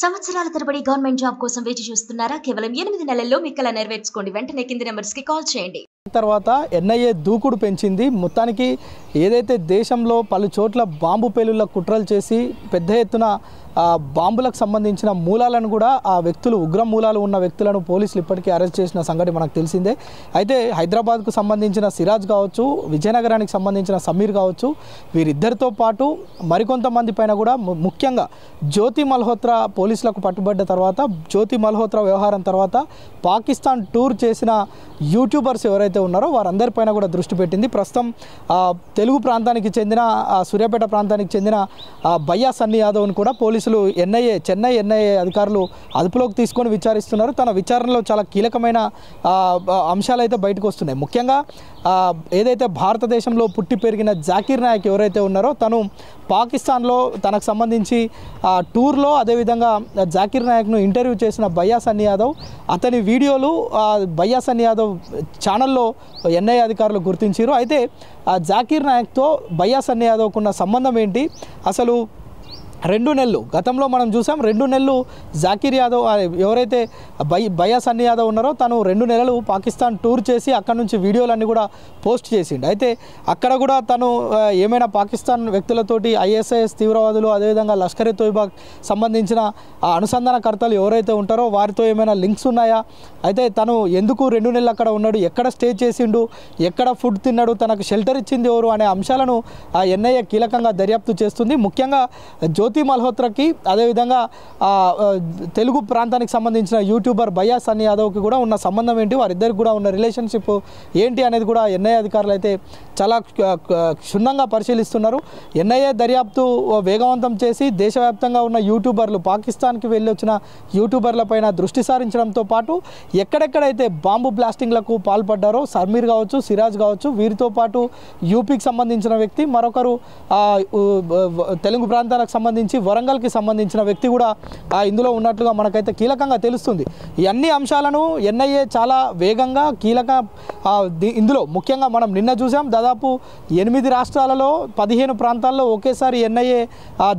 సంవత్సరాల తరబడి government job కోసం వేచి చూస్తున్నారా? కేవలం 8 నెలల్లో మీ కల నెరవేర్చుకోండి. వెంటనే కింది నెంబర్స్కి కాల్ చేయండి. తర్వాత ఎన్ఐఏ దూకుడు పెంచింది. మొత్తానికి ఏదైతే దేశంలో పలు చోట్ల బాంబు పేలుళ్ల కుట్రలు చేసి పెద్ద ఎత్తున బాంబులకు సంబంధించిన మూలాలను కూడా ఆ వ్యక్తులు ఉగ్ర మూలాలు ఉన్న వ్యక్తులను పోలీసులు ఇప్పటికీ అరెస్ట్ చేసిన సంగతి మనకు తెలిసిందే. అయితే హైదరాబాద్కు సంబంధించిన సిరాజ్ కావచ్చు, విజయనగరానికి సంబంధించిన సమీర్ కావచ్చు, వీరిద్దరితో పాటు మరికొంతమంది పైన కూడా ముఖ్యంగా జ్యోతి మల్హోత్రా పోలీసులకు పట్టుబడ్డ తర్వాత, జ్యోతి మల్హోత్రా వ్యవహారం తర్వాత పాకిస్తాన్ టూర్ చేసిన యూట్యూబర్స్ ఎవరైతే ఉన్నారో వారందరిపైన కూడా దృష్టి పెట్టింది. ప్రస్తుతం తెలుగు ప్రాంతానికి చెందిన సూర్యాపేట ప్రాంతానికి చెందిన భయ్యా సన్నీ యాదవ్ను కూడా పోలీసులు చెన్నై ఎన్ఐఏ అధికారులు అదుపులోకి తీసుకొని విచారిస్తున్నారు. తన విచారణలో చాలా కీలకమైన అంశాలు అయితే బయటకు వస్తున్నాయి. ముఖ్యంగా ఏదైతే భారతదేశంలో పుట్టి పెరిగిన జాకీర్ నాయక్ ఎవరైతే ఉన్నారో తను పాకిస్తాన్లో తనకు సంబంధించి టూర్లో అదేవిధంగా జాకీర్ నాయక్ను ఇంటర్వ్యూ చేసిన భయ్యా సన్నీ యాదవ్ అతని వీడియోలు భయ్యా సన్నీ యాదవ్ ఛానల్లో ఎన్ఐఏ అధికారులు గుర్తించారు. అయితే జాకీర్ నాయక్తో భయ్యా సన్నీ యాదవ్కు ఉన్న సంబంధం ఏంటి, అసలు 2 నెలలు గతంలో మనం చూసాం. 2 నెలలు జాకీర్ యాదవ్ ఎవరైతే భయ్యా సన్నీ యాదవ్ ఉన్నారో తను 2 నెలలు పాకిస్తాన్ టూర్ చేసి అక్కడ నుంచి వీడియోలన్నీ కూడా పోస్ట్ చేసిండు. అయితే అక్కడ కూడా తను ఏమైనా పాకిస్తాన్ వ్యక్తులతోటి ఐఎస్ఐఎస్ తీవ్రవాదులు అదేవిధంగా లష్కర్-e తోయిబా సంబంధించిన అనుసంధానకర్తలు ఎవరైతే ఉంటారో వారితో ఏమైనా లింక్స్ ఉన్నాయా, అయితే తను ఎందుకు 2 నెలలు అక్కడ ఉన్నాడు, ఎక్కడ స్టే చేసిండు, ఎక్కడ ఫుడ్ తిన్నాడు, తనకు షెల్టర్ ఇచ్చింది ఎవరు అనే అంశాలను ఎన్ఐఏ కీలకంగా దర్యాప్తు చేస్తుంది. ముఖ్యంగా జ్యోతి మల్హోత్రాకి అదేవిధంగా తెలుగు ప్రాంతానికి సంబంధించిన యూట్యూబర్ భయ్యా సన్నీ యాదవ్కి కూడా ఉన్న సంబంధం ఏంటి, వారిద్దరికి కూడా ఉన్న రిలేషన్షిప్ ఏంటి అనేది కూడా ఎన్ఐఏ అధికారులు అయితే చాలా క్షుణ్ణంగా పరిశీలిస్తున్నారు. ఎన్ఐఏ దర్యాప్తు వేగవంతం చేసి దేశవ్యాప్తంగా ఉన్న యూట్యూబర్లు, పాకిస్తాన్కి వెళ్ళి వచ్చిన యూట్యూబర్లపైన దృష్టి సారించడంతో పాటు ఎక్కడెక్కడైతే బాంబు బ్లాస్టింగ్లకు పాల్పడ్డారో సమీర్ కావచ్చు, సిరాజ్ కావచ్చు, వీరితో పాటు యూపీకి సంబంధించిన వ్యక్తి, మరొకరు తెలుగు ప్రాంతాలకు సంబంధించి వరంగల్కి సంబంధించిన వ్యక్తి కూడా ఇందులో ఉన్నట్లుగా మనకైతే కీలకంగా తెలుస్తుంది. ఈ అన్ని అంశాలను ఎన్ఐఏ చాలా వేగంగా ఇందులో ముఖ్యంగా మనం నిన్న చూసాం, దాదాపు 8 రాష్ట్రాలలో 15 ప్రాంతాల్లో ఒకేసారి ఎన్ఐఏ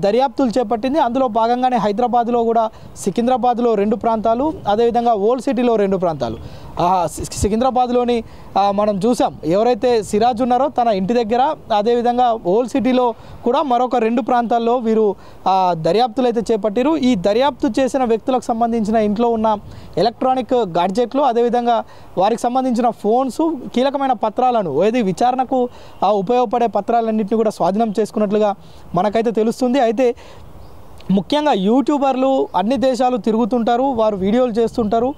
దర్యాప్తులు చేపట్టింది. అందులో భాగంగానే హైదరాబాద్లో కూడా సికింద్రాబాద్లో 2 ప్రాంతాలు, అదేవిధంగా ఓల్డ్ సిటీలో 2 ప్రాంతాలు. సికింద్రాబాద్లోని మనం చూసాం ఎవరైతే సిరాజ్ ఉన్నారో తన ఇంటి దగ్గర, అదేవిధంగా ఓల్డ్ సిటీలో కూడా మరొక 2 ప్రాంతాల్లో వీరు దర్యాప్తులు అయితే చేపట్టారు. ఈ దర్యాప్తు చేసిన వ్యక్తులకు సంబంధించిన ఇంట్లో ఉన్న ఎలక్ట్రానిక్ గాడ్జెట్లు, అదేవిధంగా వారికి సంబంధించిన ఫోన్స్, కీలకమైన పత్రాలను, ఏది విచారణకు ఉపయోగపడే పత్రాలన్నింటినీ కూడా స్వాధీనం చేసుకున్నట్లుగా మనకైతే తెలుస్తుంది. అయితే ముఖ్యంగా యూట్యూబర్లు అన్ని దేశాలు తిరుగుతుంటారు, వారు వీడియోలు చేస్తుంటారు,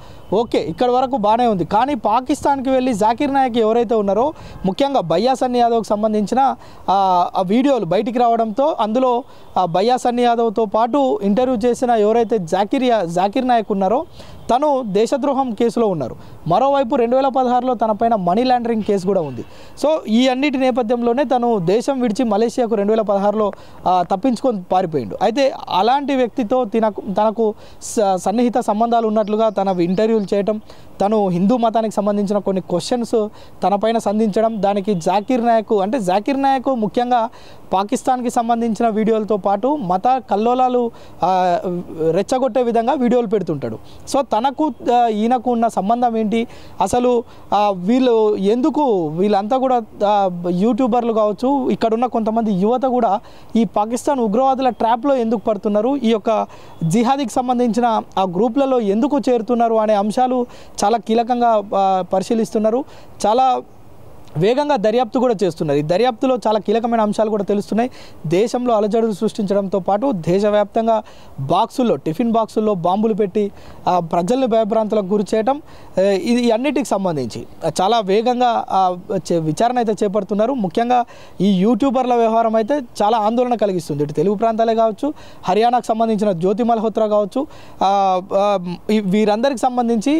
ఓకే ఇక్కడ వరకు బాగానే ఉంది. కానీ పాకిస్తాన్కి వెళ్ళి జాకీర్ నాయక్ ఎవరైతే ఉన్నారో ముఖ్యంగా భయ్యా సన్నీ యాదవ్కి సంబంధించిన వీడియోలు బయటికి రావడంతో అందులో భయ్యా సన్నీ యాదవ్తో పాటు ఇంటర్వ్యూ చేసిన ఎవరైతే జాకీర్ నాయక్ ఉన్నారో తను దేశద్రోహం కేసులో ఉన్నారు. మరోవైపు 2016లో తనపైన మనీ లాండరింగ్ కేసు కూడా ఉంది. సో ఈ అన్నిటి నేపథ్యంలోనే తను దేశం విడిచి మలేషియాకు 2016లో తప్పించుకొని పారిపోయిండు. అయితే అలాంటి వ్యక్తితో తనకు సన్నిహిత సంబంధాలు ఉన్నట్లుగా తన ఇంటర్వ్యూలు చేయటం, తను హిందూ మతానికి సంబంధించిన కొన్ని క్వశ్చన్స్ తనపైన సంధించడం, దానికి జాకీర్ నాయక్ ముఖ్యంగా పాకిస్తాన్కి సంబంధించిన వీడియోలతో పాటు మత కల్లోలాలు రెచ్చగొట్టే విధంగా వీడియోలు పెడుతుంటాడు. సో తనకు ఈయనకు ఉన్న సంబంధం ఏంటి, అసలు వీళ్ళంతా కూడా యూట్యూబర్లు కావచ్చు, ఇక్కడున్న కొంతమంది యువత కూడా ఈ పాకిస్తాన్ ఉగ్రవాదుల ట్రాప్లో ఎందుకు పడుతున్నారు, ఈ యొక్క జిహాదీకి సంబంధించిన ఆ గ్రూప్లలో ఎందుకు చేరుతున్నారు అనే అంశాలు చాలా కీలకంగా పరిశీలిస్తున్నారు. చాలా వేగంగా దర్యాప్తు కూడా చేస్తున్నారు. ఈ దర్యాప్తులో చాలా కీలకమైన అంశాలు కూడా తెలుస్తున్నాయి. దేశంలో అలజడులు సృష్టించడంతో పాటు దేశవ్యాప్తంగా టిఫిన్ బాక్సుల్లో బాంబులు పెట్టి ప్రజల్ని భయభ్రాంతులకు గురి చేయడం, ఇది అన్నిటికి సంబంధించి చాలా వేగంగా విచారణ అయితే చేపడుతున్నారు. ముఖ్యంగా ఈ యూట్యూబర్ల వ్యవహారం అయితే చాలా ఆందోళన కలిగిస్తుంది. ఇటు తెలుగు ప్రాంతాలే కావచ్చు, హర్యానాకు సంబంధించిన జ్యోతి మల్హోత్రా కావచ్చు, వీరందరికి సంబంధించి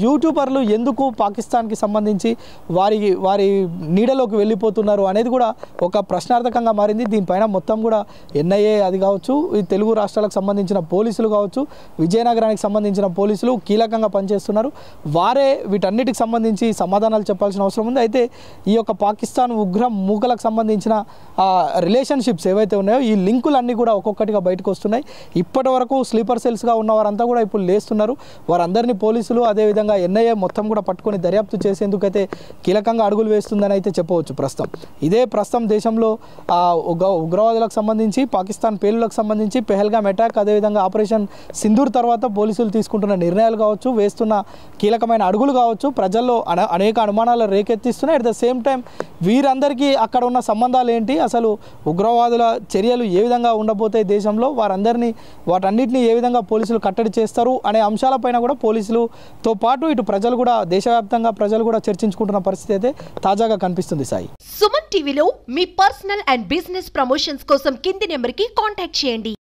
యూట్యూబర్లు ఎందుకు పాకిస్తాన్కి సంబంధించి వారి నీడలోకి వెళ్ళిపోతున్నారు అనేది కూడా ఒక ప్రశ్నార్థకంగా మారింది. దీనిపైన మొత్తం కూడా ఎన్ఐఏ అది కావచ్చు, ఈ తెలుగు రాష్ట్రాలకు సంబంధించిన పోలీసులు కావచ్చు, విజయనగరానికి సంబంధించిన పోలీసులు కీలకంగా పనిచేస్తున్నారు. వారే వీటన్నిటికి సంబంధించి సమాధానాలు చెప్పాల్సిన అవసరం ఉంది. అయితే ఈ యొక్క పాకిస్తాన్ ఉగ్ర మూకలకు సంబంధించిన రిలేషన్షిప్స్ ఏవైతే ఉన్నాయో ఈ లింకులన్నీ కూడా ఒక్కొక్కటిగా బయటకు వస్తున్నాయి. ఇప్పటి వరకు స్లీపర్ సెల్స్గా ఉన్న వారంతా కూడా ఇప్పుడు లేస్తున్నారు. వారందరినీ పోలీసులు అదేవిధంగా ఎన్ఐఏ మొత్తం కూడా పట్టుకొని దర్యాప్తు చేసేందుకైతే కీలకంగా అడుగులు వేస్తుందని అయితే చెప్పవచ్చు. ప్రస్తుతం దేశంలో ఉగ్రవాదులకు సంబంధించి, పాకిస్తాన్ పేలులకు సంబంధించి, పెహల్గామ్ అటాక్ అదేవిధంగా ఆపరేషన్ సింధూర్ తర్వాత పోలీసులు తీసుకుంటున్న నిర్ణయాలు కావచ్చు, వేస్తున్న కీలకమైన అడుగులు కావచ్చు, ప్రజల్లో అనేక అనుమానాలు రేకెత్తిస్తున్నాయి. అట్ ద సేమ్ టైం వీరందరికీ అక్కడ ఉన్న సంబంధాలు ఏంటి, అసలు ఉగ్రవాదుల చర్యలు ఏ విధంగా ఉండబోతాయి దేశంలో, వాటన్నిటిని ఏ విధంగా పోలీసులు కట్టడి చేస్తారు అనే అంశాలపైన కూడా పోలీసులతో పాటు ఇటు ప్రజలు కూడా, దేశవ్యాప్తంగా ప్రజలు కూడా చర్చించుకుంటున్న పరిస్థితి అయితే తాజాగా కనిపిస్తుంది. సాయి, సుమన్ టీవీలో మీ పర్సనల్ అండ్ బిజినెస్ ప్రమోషన్స్ కోసం కింది నెంబర్కి కాంటాక్ట్ చేయండి.